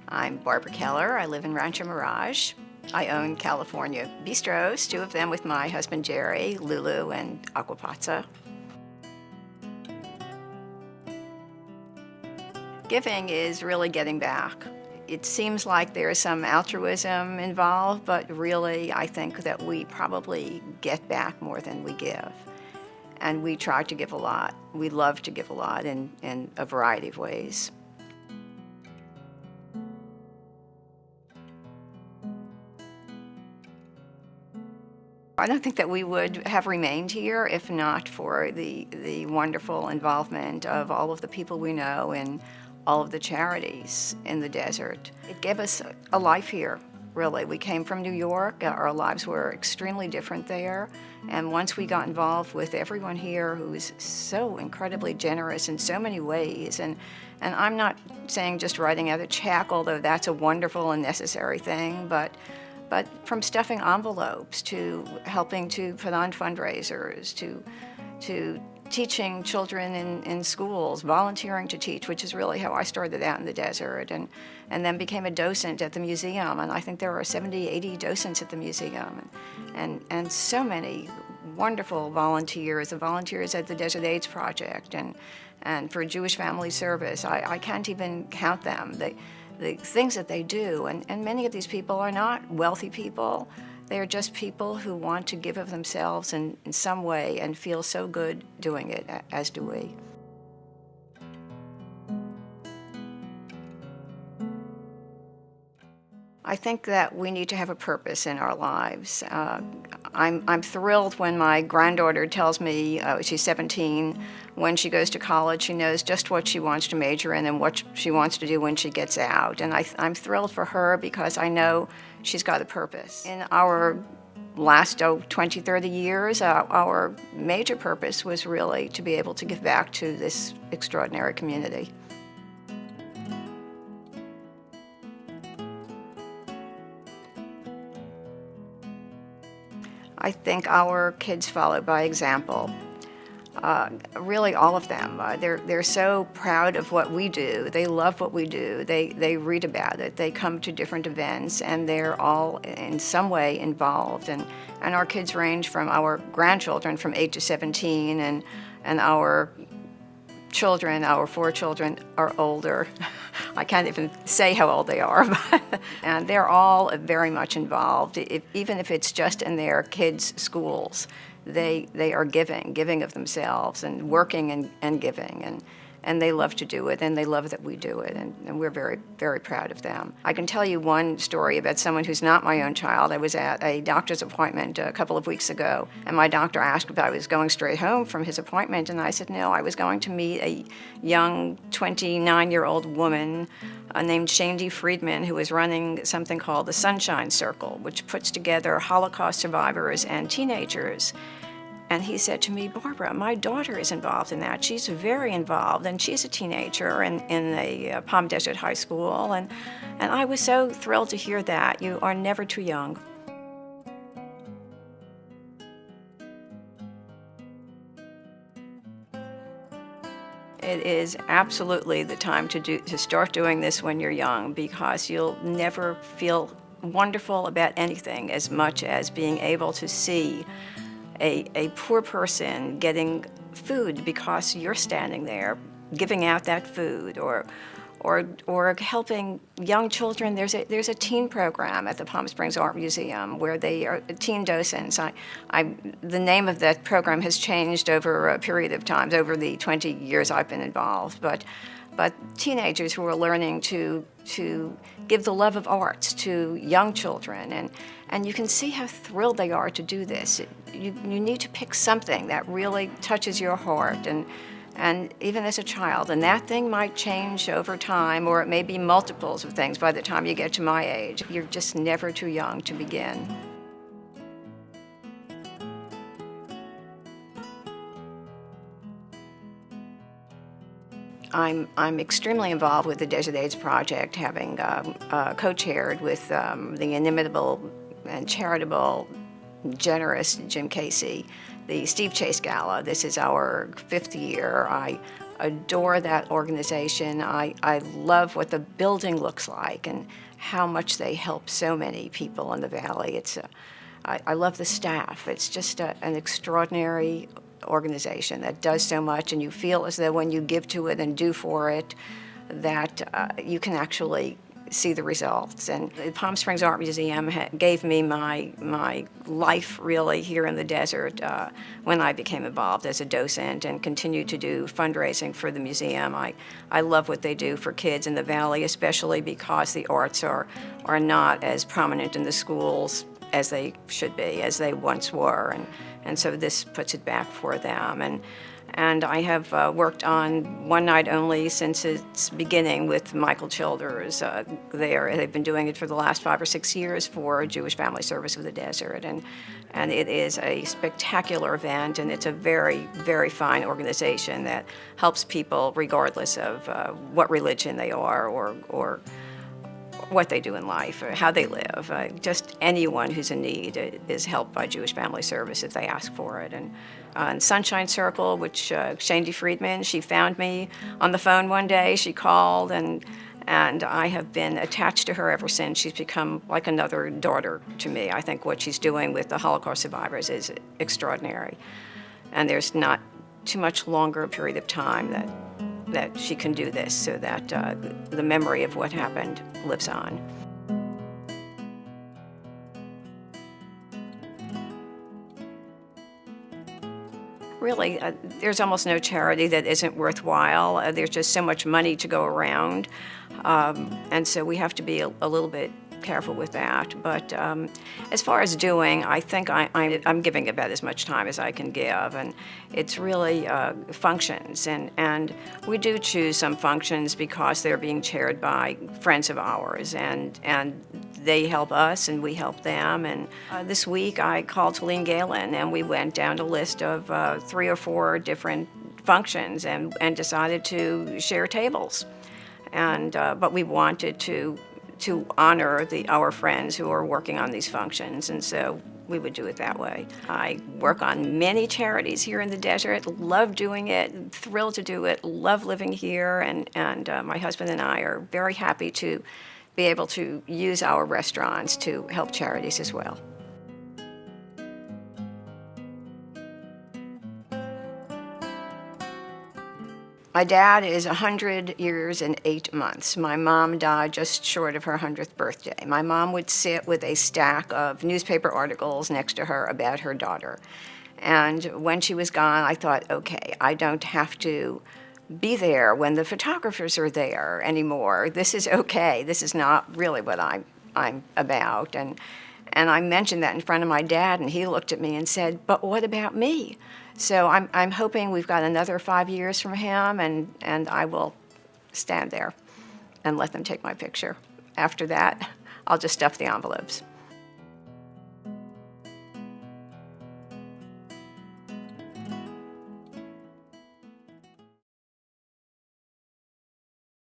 I'm Barbara Keller. I live in Rancho Mirage. I own California Bistros, two of them with my husband Jerry, Lulu, and Aquapazza. Giving is really getting back. It seems like there's some altruism involved, but really I think that we probably get back more than we give. And we try to give a lot. We love to give a lot in a variety of ways. I don't think that we would have remained here if not for the wonderful involvement of all of the people we know and all of the charities in the desert. It gave us a life here, really. We came from New York. Our lives were extremely different there. And once we got involved with everyone here who is so incredibly generous in so many ways, and I'm not saying just writing out a check, although that's a wonderful and necessary thing, but from stuffing envelopes to helping to put on fundraisers to teaching children in schools, volunteering to teach, which is really how I started out in the desert, and then became a docent at the museum. And I think there are 70, 80 docents at the museum, and so many wonderful volunteers, the volunteers at the Desert AIDS Project, and for Jewish Family Service. I can't even count them. The things that they do, and many of these people are not wealthy people. They are just people who want to give of themselves in some way and feel so good doing it, as do we. I think that we need to have a purpose in our lives. I'm thrilled when my granddaughter tells me, she's 17, when she goes to college, she knows just what she wants to major in and what she wants to do when she gets out. And I'm thrilled for her because I know she's got a purpose. In our last 20, 30 years, our major purpose was really to be able to give back to this extraordinary community. I think our kids follow by example. Really all of them. They're so proud of what we do. They love what we do. They read about it. They come to different events, and they're all in some way involved. And our kids range from our grandchildren from 8 to 17, and our children, our 4 children, are older. I can't even say how old they are, and they're all very much involved. Even if it's just in their kids' schools, they are giving of themselves and working and giving, and they love to do it, and they love that we do it, and we're very, very proud of them. I can tell you one story about someone who's not my own child. I was at a doctor's appointment a couple of weeks ago, and my doctor asked if I was going straight home from his appointment, and I said no, I was going to meet a young 29-year-old woman named Shandy Friedman, who is running something called the Sunshine Circle, which puts together Holocaust survivors and teenagers. And he said to me, Barbara, my daughter is involved in that. She's very involved, and she's a teenager in the Palm Desert High School. And I was so thrilled to hear that. You are never too young. It is absolutely the time to start doing this when you're young, because you'll never feel wonderful about anything as much as being able to see a poor person getting food because you're standing there giving out that food, or helping young children. There's a teen program at the Palm Springs Art Museum where they are teen docents. The name of that program has changed over a period of time, over the 20 years I've been involved, but teenagers who are learning to give the love of arts to young children, and you can see how thrilled they are to do this. You need to pick something that really touches your heart, and even as a child, and that thing might change over time, or it may be multiples of things by the time you get to my age. You're just never too young to begin. I'm extremely involved with the Desert AIDS Project, having co-chaired with the inimitable and charitable, generous Jim Casey, the Steve Chase Gala. This is our 5th year. adore that organization. I love what the building looks like and how much they help so many people in the Valley. I love the staff. It's just an extraordinary organization that does so much, and you feel as though when you give to it and do for it, that you can actually see the results. And the Palm Springs Art Museum gave me my life really here in the desert when I became involved as a docent and continued to do fundraising for the museum. I love what they do for kids in the Valley, especially because the arts are not as prominent in the schools as they should be, as they once were. And so this puts it back for them. And I have worked on One Night Only since its beginning with Michael Childers. They've been doing it for the last 5 or 6 years for Jewish Family Service of the Desert. And it is a spectacular event, and it's a very, very fine organization that helps people regardless of what religion they are or what they do in life, or how they live. Just anyone who's in need is helped by Jewish Family Service if they ask for it. And Sunshine Circle, which Shandy Friedman, she found me on the phone one day. She called, and I have been attached to her ever since. She's become like another daughter to me. I think what she's doing with the Holocaust survivors is extraordinary. And there's not too much longer a period of time that she can do this so that the memory of what happened lives on. Really, there's almost no charity that isn't worthwhile. There's just so much money to go around, and so we have to be a little bit careful with that. But as far as doing, I think I'm giving about as much time as I can give, and it's really functions. And we do choose some functions because they're being chaired by friends of ours, and they help us and we help them. And this week I called Helene Galen, and we went down a list of 3 or 4 different functions and decided to share tables. But we wanted to honor our friends who are working on these functions, and so we would do it that way. I work on many charities here in the desert, love doing it, thrilled to do it, love living here, and my husband and I are very happy to be able to use our restaurants to help charities as well. My dad is 100 years and 8 months. My mom died just short of her 100th birthday. My mom would sit with a stack of newspaper articles next to her about her daughter. And when she was gone, I thought, okay, I don't have to be there when the photographers are there anymore. This is okay. This is not really what I'm about. And I mentioned that in front of my dad, and he looked at me and said, but what about me? So I'm hoping we've got another 5 years from him, and I will stand there and let them take my picture. After that, I'll just stuff the envelopes.